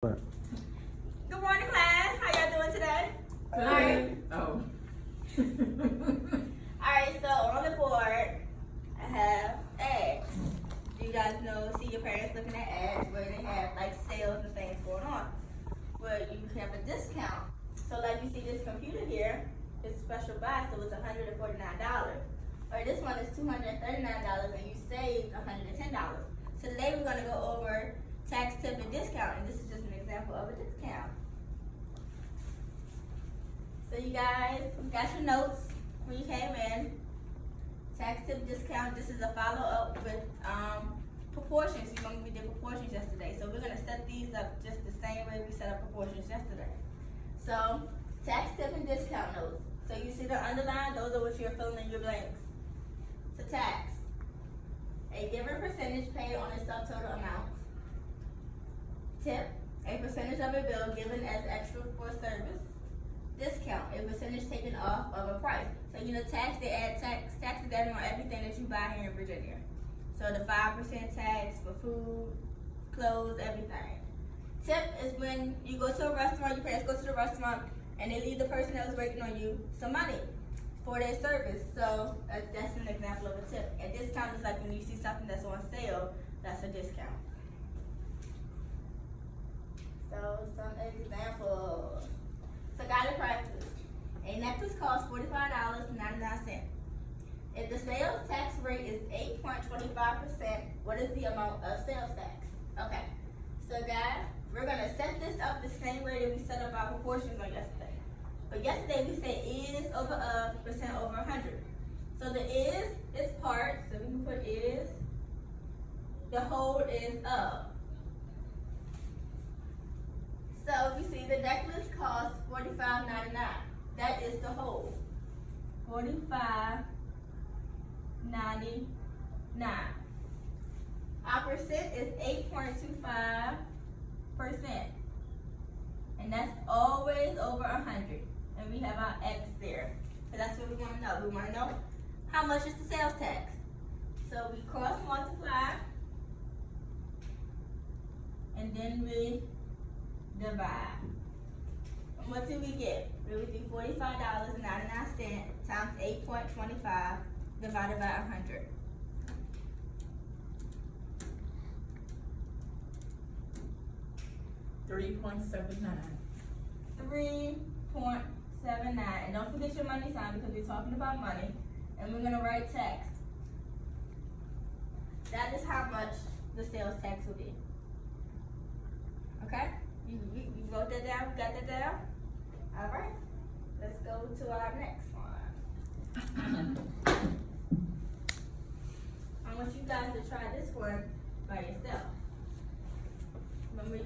What? Good morning, class. How y'all doing today? Good. Oh. Alright, so on the board, I have ads. Do you guys know, see your parents looking at ads where they have like sales and things going on? Where you have a discount. So like you see this computer here, it's special buy, so it's $149. Or this one is $239 and you saved $110. So today we're gonna go over tax, tip, and discount, and this is just an example of a discount. So you guys got your notes when you came in. Tax, tip, discount, this is a follow-up with proportions. You remember we did proportions yesterday, so we're gonna set these up just the same way we set up proportions yesterday. So, tax, tip, and discount notes. So you see the underline, those are what you're filling in your blanks. So tax, a given percentage paid on a subtotal amount. Tip, a percentage of a bill given as extra for service. Discount, a percentage taken off of a price. So you know tax, they add taxes added on everything that you buy here in Virginia. So the 5% tax for food, clothes, everything. Tip is when you go to a restaurant, your parents go to the restaurant, and they leave the person that was waiting on you some money for their service. So that's an example of a tip. And discount is like when you see something that's on sale, that's a discount. So some examples. So gotta practice. A necklace costs $45.99. If the sales tax rate is 8.25%, what is the amount of sales tax? Okay. So guys, we're gonna set this up the same way that we set up our proportions on yesterday. But yesterday we said is over of, percent over 100. So the is part, so we can put is. The whole is of. So we see the necklace costs $45.99. That is the whole. $45.99. Our percent is 8.25%. And that's always over 100. And we have our X there. So that's what we want to know. We want to know how much is the sales tax. So we cross multiply. And then we divide. And what do we get? We would do $45.99 times 8.25 divided by 100. $3.79. 3.79. And don't forget your money sign because we're talking about money. And we're gonna write tax. That is how much the sales tax will be. Okay? You wrote that down? Got that down? All right. Let's go to our next one. I want you guys to try this one by yourself. Remember,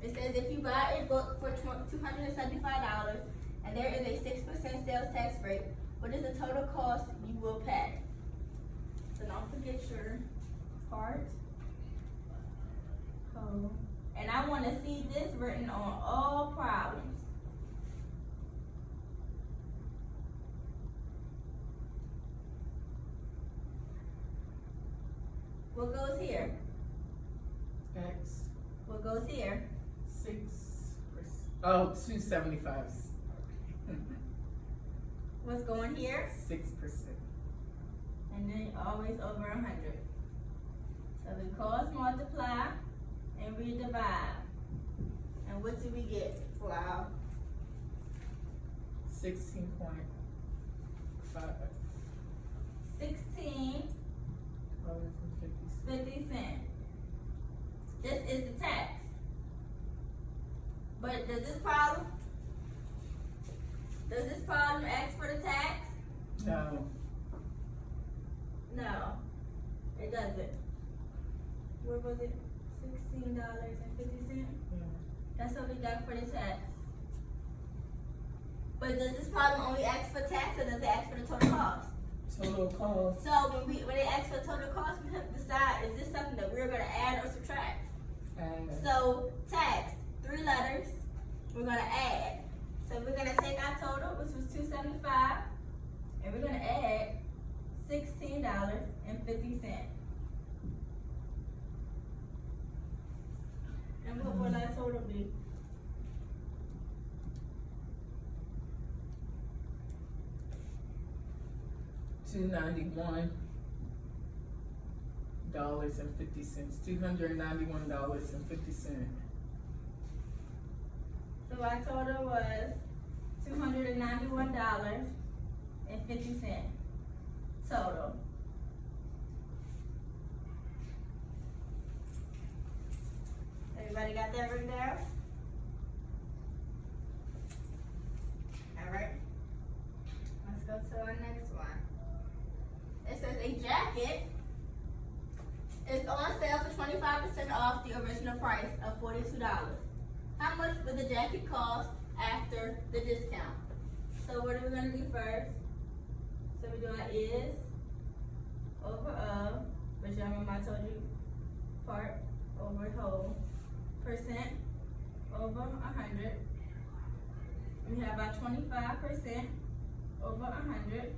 it says if you buy a book for $275 and there is a 6% sales tax rate, what is the total cost you will pay? So don't forget your part, code. And I want to see this written on all problems. What goes here? X. What goes here? 6%. Oh, 275. What's going here? 6%. And then always over 100. So we cross multiply and we divide. And what do we get for our 16.5. 16.50 cents. This is the tax. But does this problem ask for the tax? No. No, it doesn't. What was it? $16.50? Yeah. That's what we got for the tax. But does this problem only ask for tax or does it ask for the total cost? Total cost. So when they ask for total cost, we have to decide, is this something that we're gonna add or subtract? So tax, 3 letters, we're gonna add. So we're gonna take our total, which was $275, and we're gonna add $16.50. And what will that total be? $291.50. $291.50. So our total was $291.50 total. Everybody got that written down? Alright. Let's go to our next one. It says a jacket is on sale for 25% off the original price of $42. How much would the jacket cost after the discount? So what are we gonna do first? So we're doing is over of, which I remember I told you, part over whole, percent over 100. We have our 25% over 100.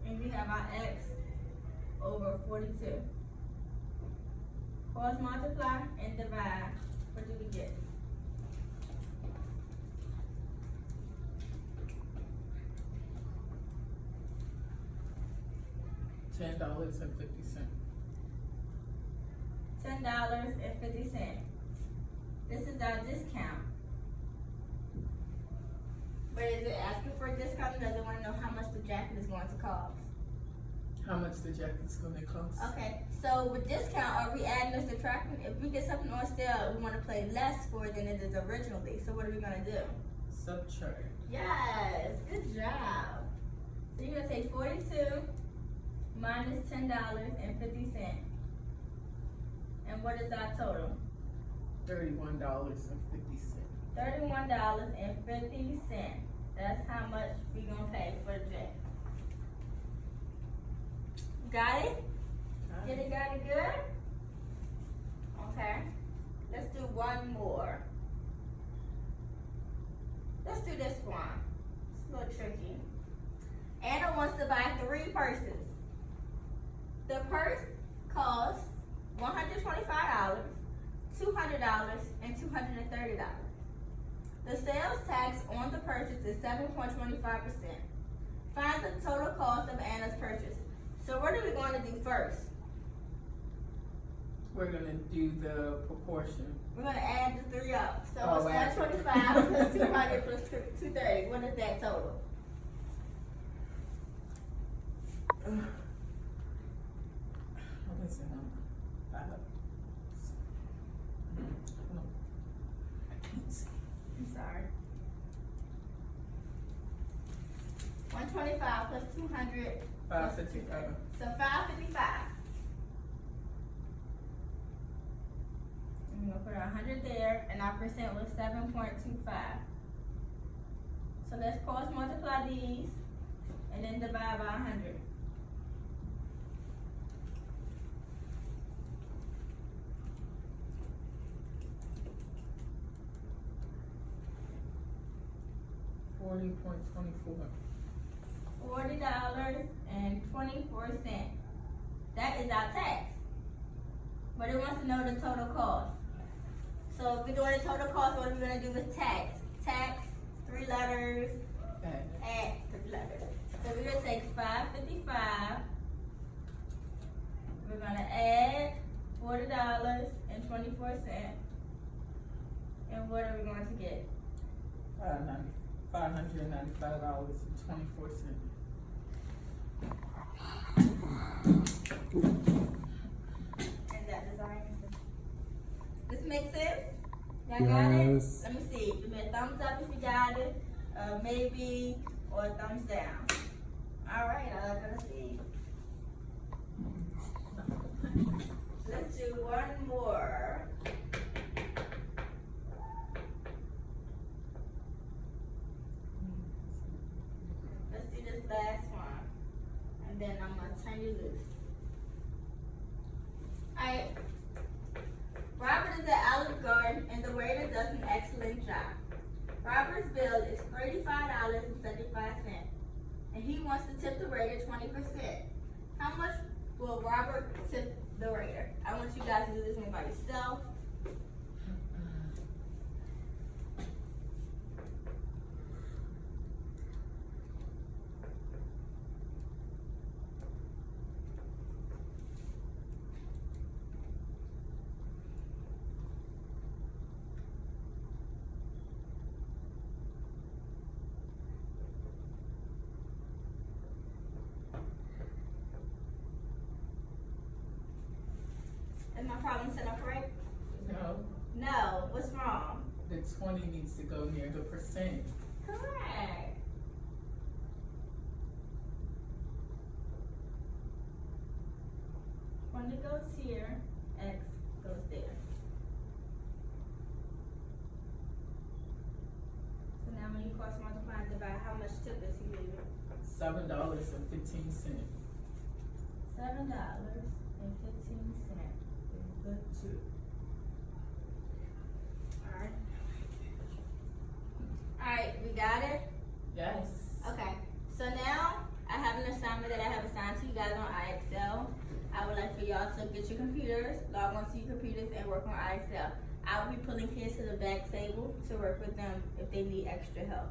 And we have our x over 42. Cross multiply and divide. What do we get? $10.50. $10.50. This is our discount. But is it asking for a discount, or does it want to know how much the jacket is going to cost? How much the jacket's gonna cost? Okay, so with discount, are we adding or subtracting? If we get something on sale, we want to pay less for it than it is originally. So what are we gonna do? Subtract. Yes, good job. So you're gonna take 42 minus $10.50. And what is our total? $31.50. $31.50. That's how much we gonna pay for the jacket. Got it? Got it good? Okay. Let's do one more. Let's do this one. It's a little tricky. Anna wants to buy 3 purses. The purse costs $125, $200, and $230. The sales tax on the purchase is 7.25%. Find the total cost of Anna's purchase. So what are we going to do first? We're gonna do the proportion. We're going to add the 3 up. So Oh, it's 125 plus 200 plus 230. What is that total? What is it? 5. No, I can't see. I'm sorry. 125 plus 200. 555. So 555. I'm gonna put 100 there, and our percent was 7.25. So let's cross multiply these, and then divide by 100. $40.24. $40.24. That is our tax. But it wants to know the total cost. So if we're doing the total cost, what we're gonna do with tax? Tax, 3 letters, add 3 letters. So we're gonna take 555. We're gonna add $40.24. And what are we going to get? $595.24. And that design. This makes sense? Y'all got it? Yes. Let me see. Give me a thumbs up if you got it, maybe, or a thumbs down. All right, I'm gonna see. Let's do one more. Let's do this last one, and then I'm gonna turn you loose. Alright. Robert is at Olive Garden, and the waiter does an excellent job. Robert's bill is $35.75, and he wants to tip the waiter 20%. How much will Robert tip the waiter? I want you guys to do this one by yourself, Is my problem set up right? No, No, what's wrong? the 20 needs to go near the percent. Correct. When it goes here, X goes there. So now when you cross multiply and divide, how much tip is he leaving? $7.15. $7.15 is the tip. Alright. Alright, we got it? Yes. Okay, so now I have an assignment that I have assigned to you guys on iExcel. I would like for y'all to get your computers, log onto your computers and work on iExcel. I will be pulling kids to the back table to work with them if they need extra help.